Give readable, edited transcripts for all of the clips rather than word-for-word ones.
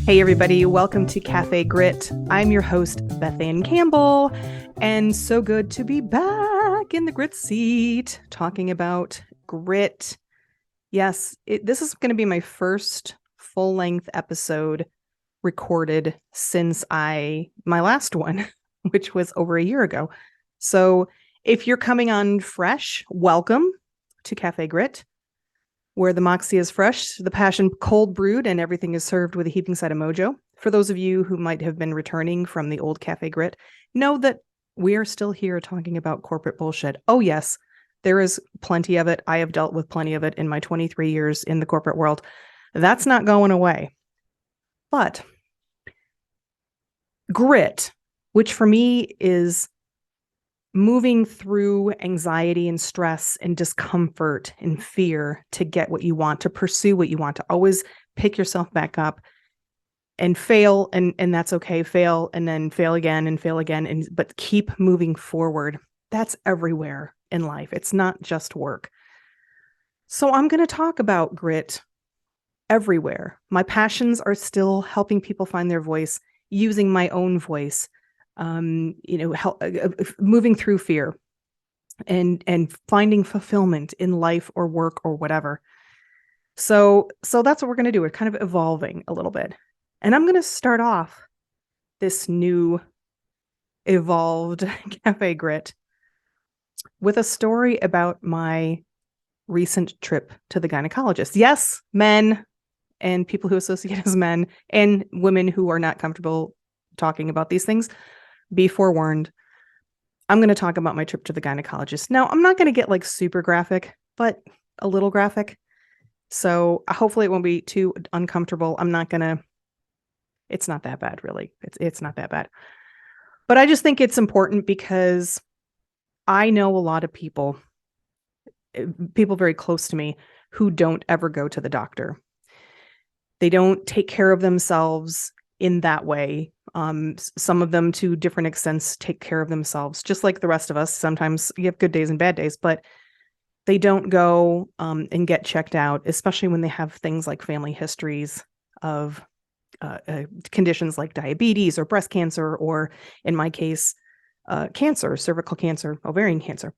Hey everybody, welcome to Cafe Grit. I'm your host, Beth Campbell, and so good to be back in the grit seat talking about grit. Yes, this is going to be my first full-length episode recorded since my last one, which was over a year ago. So if you're coming on fresh, welcome to Cafe Grit, where the moxie is fresh, the passion cold brewed, and everything is served with a heaping side of mojo. For those of you who might have been returning from the old Cafe Grit, know that we are still here talking about corporate bullshit. Oh yes, there is plenty of it. I have dealt with plenty of it in my 23 years in the corporate world. That's not going away. But grit, which for me is moving through anxiety and stress and discomfort and fear to get what you want, to pursue what you want, to always pick yourself back up and fail. And that's okay. Fail and then fail again, but keep moving forward. That's everywhere in life. It's not just work. So I'm going to talk about grit everywhere. My passions are still helping people find their voice, using my own voice, moving through fear and finding fulfillment in life or work or whatever. So that's what we're going to do. We're kind of evolving a little bit. And I'm going to start off this new evolved Cafe Grit with a story about my recent trip to the gynecologist. Yes, men and people who associate as men and women who are not comfortable talking about these things, be forewarned. I'm going to talk about my trip to the gynecologist. Now, I'm not going to get like super graphic, but a little graphic. So hopefully it won't be too uncomfortable. It's not that bad, really. It's not that bad. But I just think it's important because I know a lot of people very close to me who don't ever go to the doctor. They don't take care of themselves in that way. Some of them, to different extents, take care of themselves, just like the rest of us. Sometimes you have good days and bad days, but they don't go and get checked out, especially when they have things like family histories of conditions like diabetes or breast cancer, or in my case, cancer, cervical cancer, ovarian cancer.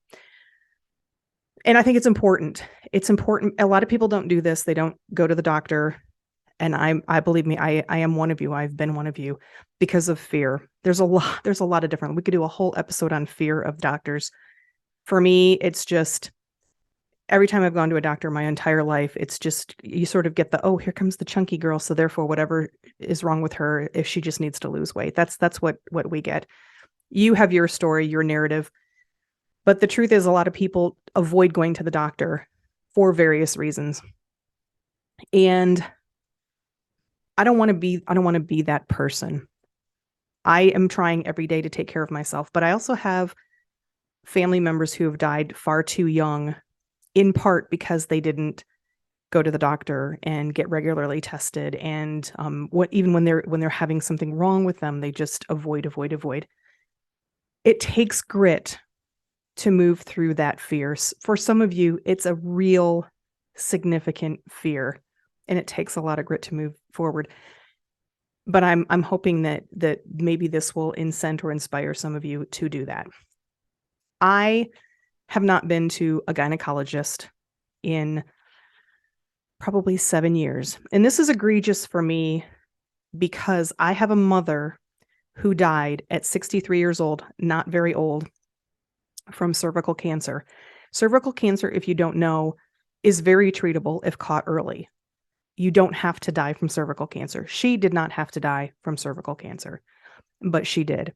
And I think it's important. It's important. A lot of people don't do this. They don't go to the doctor. And I believe me, I am one of you. I've been one of you because of fear. There's a lot of different, we could do a whole episode on fear of doctors. For me, it's just every time I've gone to a doctor my entire life, it's just, you sort of get oh, here comes the chunky girl. So therefore, whatever is wrong with her, if she just needs to lose weight, that's what we get. You have your story, your narrative. But the truth is, a lot of people avoid going to the doctor for various reasons. And I don't want to be that person. I am trying every day to take care of myself, but I also have family members who have died far too young, in part because they didn't go to the doctor and get regularly tested. And even when they're having something wrong with them, they just avoid. It takes grit to move through that fear. For some of you, it's a real significant fear, and it takes a lot of grit to move forward. But I'm hoping that maybe this will incent or inspire some of you to do that. I have not been to a gynecologist in probably 7 years. And this is egregious for me because I have a mother who died at 63 years old, not very old, from cervical cancer. Cervical cancer, if you don't know, is very treatable if caught early. You don't have to die from cervical cancer. She did not have to die from cervical cancer, but she did.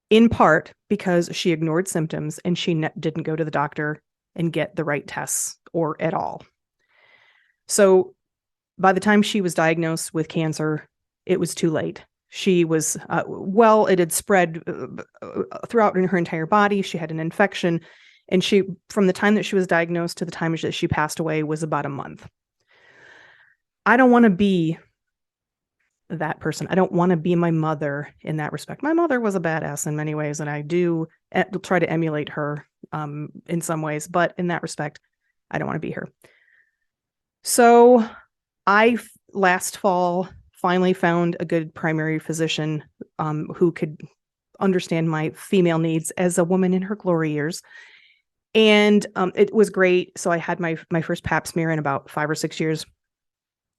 In part because she ignored symptoms and she didn't go to the doctor and get the right tests or at all. So by the time she was diagnosed with cancer, it was too late. She was, it had spread throughout her entire body. She had an infection, and from the time that she was diagnosed to the time that she passed away was about a month. I don't want to be that person. I don't want to be my mother in that respect. My mother was a badass in many ways, and I do try to emulate her in some ways, but in that respect, I don't want to be her. So I last fall finally found a good primary physician who could understand my female needs as a woman in her glory years. And it was great. So I had my first pap smear in about 5 or 6 years.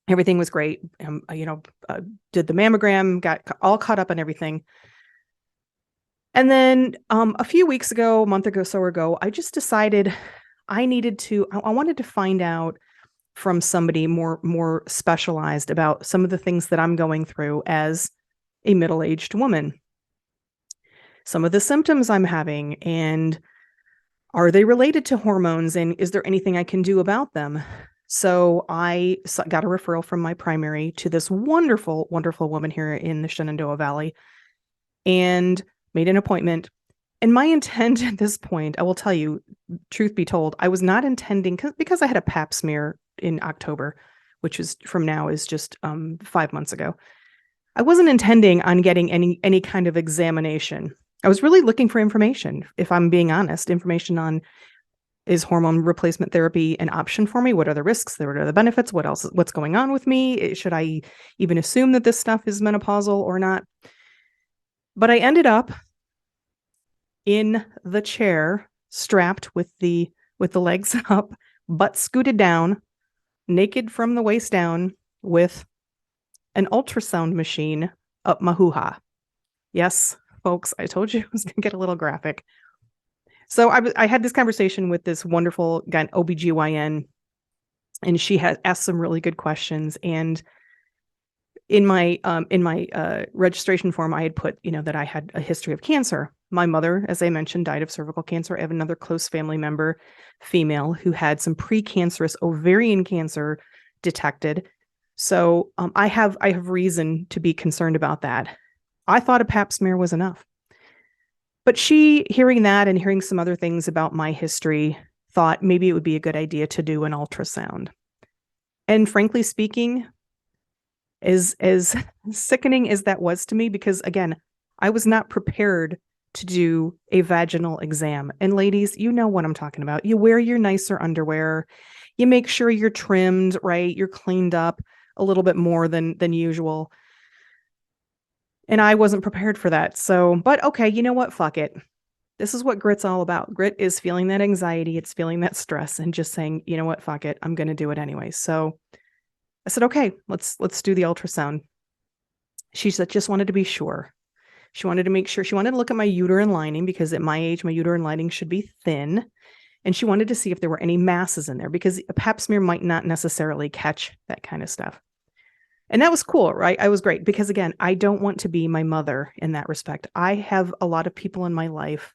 Everything was great. Did the mammogram, got all caught up on everything. And then a few weeks ago, a month ago, I just decided I wanted to find out from somebody more specialized about some of the things that I'm going through as a middle-aged woman. Some of the symptoms I'm having, and are they related to hormones, and is there anything I can do about them? So I got a referral from my primary to this wonderful, wonderful woman here in the Shenandoah Valley and made an appointment. And my intent at this point, I will tell you, truth be told, I was not intending, because I had a pap smear in October, which is just 5 months ago. I wasn't intending on getting any kind of examination. I was really looking for information, if I'm being honest, information on, is hormone replacement therapy an option for me? What are the risks? What are the benefits? What's going on with me? Should I even assume that this stuff is menopausal or not? But I ended up in the chair, strapped with the legs up, butt scooted down, naked from the waist down, with an ultrasound machine up my hoo-ha. Yes, folks, I told you it was going to get a little graphic. So I had this conversation with this wonderful guy, OBGYN, and she had asked some really good questions. And in my registration form, I had put, that I had a history of cancer. My mother, as I mentioned, died of cervical cancer. I have another close family member, female, who had some pre-cancerous ovarian cancer detected. So I have reason to be concerned about that. I thought a pap smear was enough. But she, hearing that and hearing some other things about my history, thought maybe it would be a good idea to do an ultrasound. And frankly speaking, as sickening as that was to me, because again, I was not prepared to do a vaginal exam. And ladies, you know what I'm talking about. You wear your nicer underwear. You make sure you're trimmed, right? You're cleaned up a little bit more than usual. And I wasn't prepared for that. So, but okay, you know what? Fuck it. This is what grit's all about. Grit is feeling that anxiety. It's feeling that stress and just saying, you know what? Fuck it. I'm going to do it anyway. So I said, okay, let's do the ultrasound. She said, just wanted to be sure. She wanted to make sure. She wanted to look at my uterine lining, because at my age, my uterine lining should be thin. And she wanted to see if there were any masses in there, because a pap smear might not necessarily catch that kind of stuff. And that was cool, right? I was great, because again, I don't want to be my mother in that respect. I have a lot of people in my life,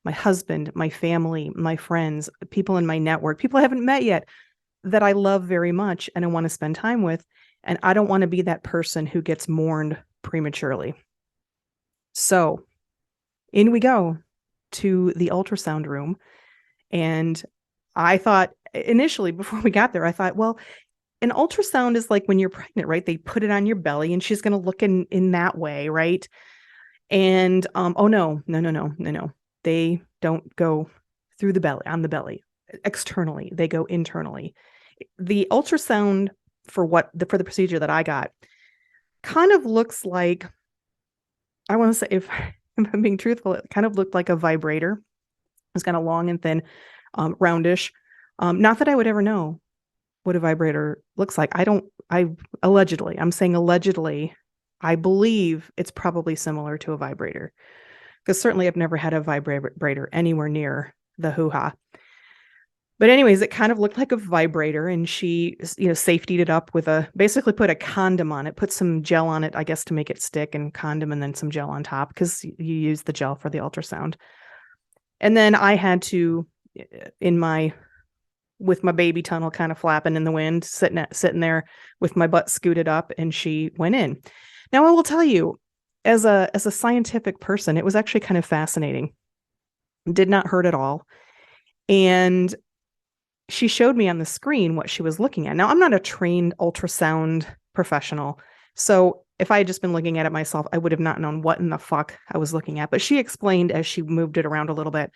my husband, my family, my friends, people in my network, people I haven't met yet, that I love very much and I want to spend time with. And I don't want to be that person who gets mourned prematurely. So in we go to the ultrasound room. And I thought initially, before we got there, I thought, well, an ultrasound is like when you're pregnant, right? They put it on your belly and she's going to look in that way, right? And oh no. They don't go through the belly, on the belly, externally. They go internally. The ultrasound for the procedure that I got kind of looks like, I want to say, if I'm being truthful, it kind of looked like a vibrator. It's kind of long and thin, roundish. Not that I would ever know what a vibrator looks like. I'm saying allegedly, I believe it's probably similar to a vibrator, because certainly I've never had a vibrator anywhere near the HOOHAH. But anyways, it kind of looked like a vibrator, and she, safetied it up with basically put a condom on it, put some gel on it, I guess, to make it stick, and condom, and then some gel on top, because you use the gel for the ultrasound. And then I had to, with my baby tunnel kind of flapping in the wind, sitting there with my butt scooted up, and she went in. Now, I will tell you, as a scientific person, it was actually kind of fascinating. It did not hurt at all. And she showed me on the screen what she was looking at. Now, I'm not a trained ultrasound professional, so if I had just been looking at it myself, I would have not known what in the fuck I was looking at. But she explained as she moved it around a little bit.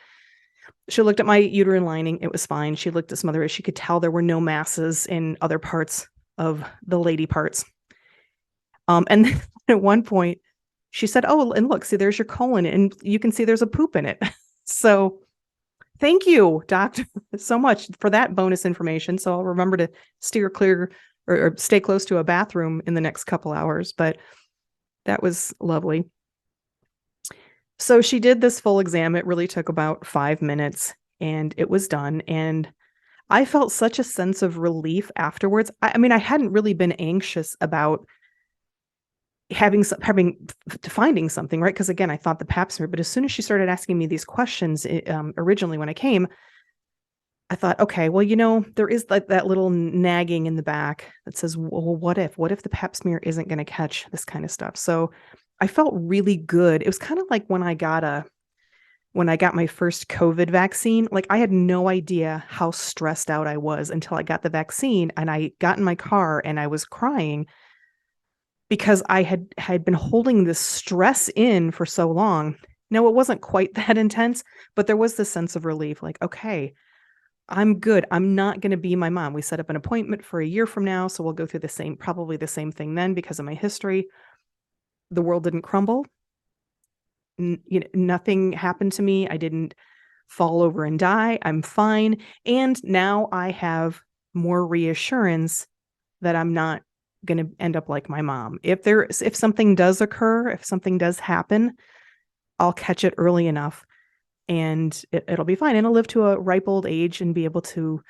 She looked at my uterine lining. It was fine. She looked at some other, she could tell there were no masses in other parts of the lady parts. And then at one point she said, "Oh, and look, see, there's your colon, and you can see there's a poop in it." So thank you, doctor, so much for that bonus information. So I'll remember to steer clear or stay close to a bathroom in the next couple hours. But that was lovely. So she did this full exam. It really took about 5 minutes and it was done. And I felt such a sense of relief afterwards. I mean, I hadn't really been anxious about finding something, right? Because again, I thought the pap smear, but as soon as she started asking me these questions, originally when I came, I thought, okay, well, there is like that little nagging in the back that says, well, what if the pap smear isn't going to catch this kind of stuff? So I felt really good. It was kind of like when I got my first COVID vaccine. Like, I had no idea how stressed out I was until I got the vaccine, and I got in my car and I was crying because I had been holding this stress in for so long. No, it wasn't quite that intense, but there was this sense of relief, like, okay, I'm good. I'm not going to be my mom. We set up an appointment for a year from now, so we'll go through probably the same thing then because of my history. The world didn't crumble. Nothing happened to me. I didn't fall over and die. I'm fine. And now I have more reassurance that I'm not going to end up like my mom. If something does occur, if something does happen, I'll catch it early enough and it'll be fine. And I'll live to a ripe old age and be able to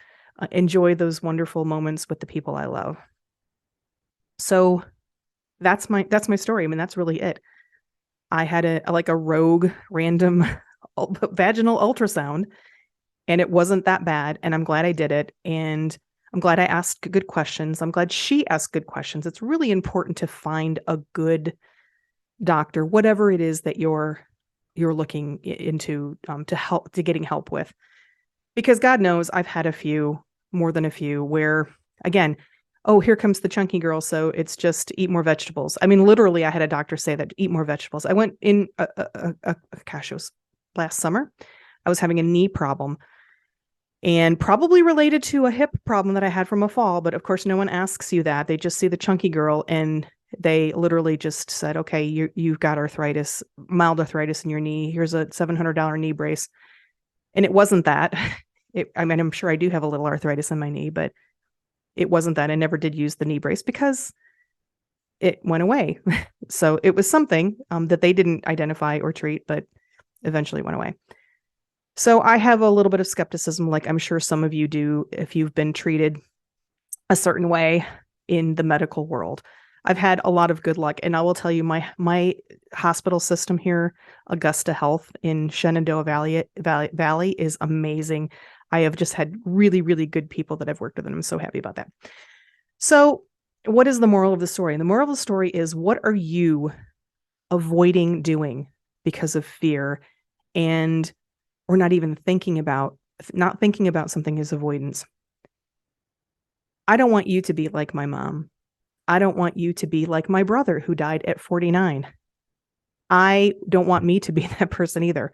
enjoy those wonderful moments with the people I love. So that's my story. I mean, that's really it. I had a rogue random vaginal ultrasound, and it wasn't that bad. And I'm glad I did it. And I'm glad I asked good questions. I'm glad she asked good questions. It's really important to find a good doctor, whatever it is that you're looking into to getting help with. Because God knows I've had more than a few, where, again, oh, here comes the chunky girl, so it's just eat more vegetables. I mean, literally, I had a doctor say that, eat more vegetables. I went in, gosh, it was last summer. I was having a knee problem, and probably related to a hip problem that I had from a fall. But of course, no one asks you that. They just see the chunky girl, and they literally just said, okay, you've got arthritis, mild arthritis in your knee. Here's a $700 knee brace. And it wasn't that. I mean, I'm sure I do have a little arthritis in my knee, but it wasn't that. I never did use the knee brace because it went away. So it was something that they didn't identify or treat, but eventually went away. So I have a little bit of skepticism, like I'm sure some of you do, if you've been treated a certain way in the medical world. I've had a lot of good luck, and I will tell you, my hospital system here, Augusta Health in Shenandoah Valley is amazing. I have just had really, really good people that I've worked with, and I'm so happy about that. So what is the moral of the story? And the moral of the story is, what are you avoiding doing because of fear, or not even thinking about something as avoidance? I don't want you to be like my mom. I don't want you to be like my brother who died at 49. I don't want me to be that person either.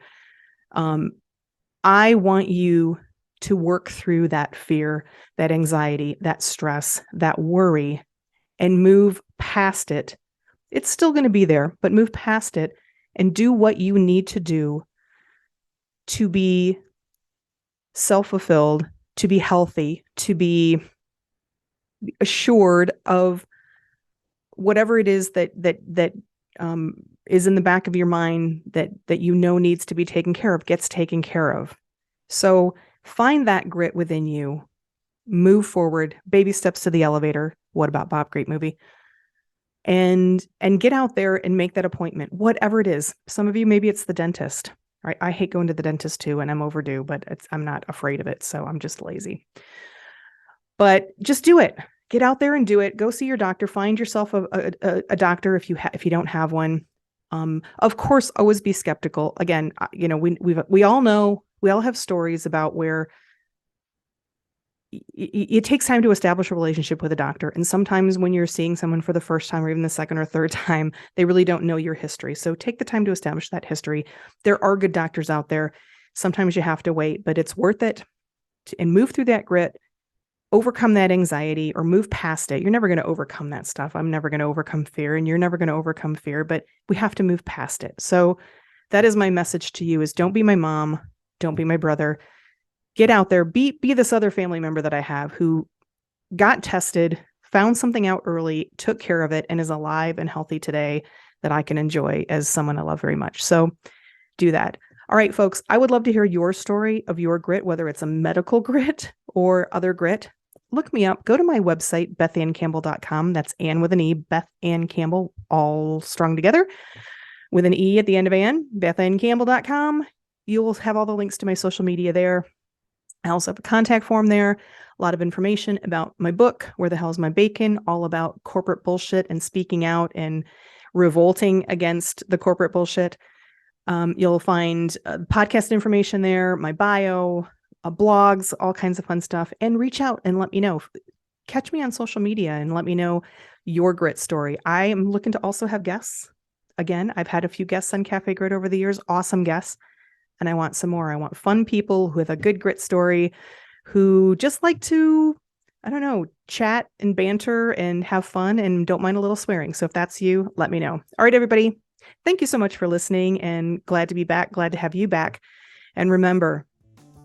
I want you to work through that fear, that anxiety, that stress, that worry, and move past it. It's still going to be there, but move past it and do what you need to do to be self-fulfilled, to be healthy, to be assured of whatever it is that is in the back of your mind that needs to be taken care of, gets taken care of. So find that grit within you, move forward, baby steps to the elevator. What about Bob? Great movie. And get out there and make that appointment, whatever it is. Some of you, maybe it's the dentist, right? I hate going to the dentist too, and I'm overdue, but I'm not afraid of it. So I'm just lazy, but just do it. Get out there and do it. Go see your doctor. Find yourself a doctor if you don't have one. Of course, always be skeptical. Again, we all know, we all have stories about where it takes time to establish a relationship with a doctor. And sometimes when you're seeing someone for the first time or even the second or third time, they really don't know your history. So take the time to establish that history. There are good doctors out there. Sometimes you have to wait, but it's worth it and move through that grit overcome that anxiety or move past it. You're never going to overcome that stuff. I'm never going to overcome fear, and you're never going to overcome fear, but we have to move past it. So that is my message to you: is don't be my mom. Don't be my brother. Get out there. Be this other family member that I have who got tested, found something out early, took care of it, and is alive and healthy today that I can enjoy as someone I love very much. So do that. All right, folks, I would love to hear your story of your grit, whether it's a medical grit or other grit. Look me up. Go to my website, BethAnnCampbell.com. That's Ann with an E, Beth Ann Campbell, all strung together with an E at the end of Ann, BethAnnCampbell.com. You'll have all the links to my social media there. I also have a contact form there, a lot of information about my book, Where the Hell's My Bacon, all about corporate bullshit and speaking out and revolting against the corporate bullshit. You'll find podcast information there, my bio, blogs, all kinds of fun stuff, and reach out and let me know. Catch me on social media and let me know your grit story. I am looking to also have guests. Again, I've had a few guests on Cafe Grit over the years, awesome guests. And I want some more. I want fun people who have a good grit story, who just like to, I don't know, chat and banter and have fun and don't mind a little swearing. So if that's you, let me know. All right, everybody. Thank you so much for listening, and glad to be back. Glad to have you back. And remember,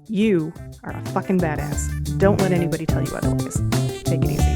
you are a fucking badass. Don't let anybody tell you otherwise. Take it easy.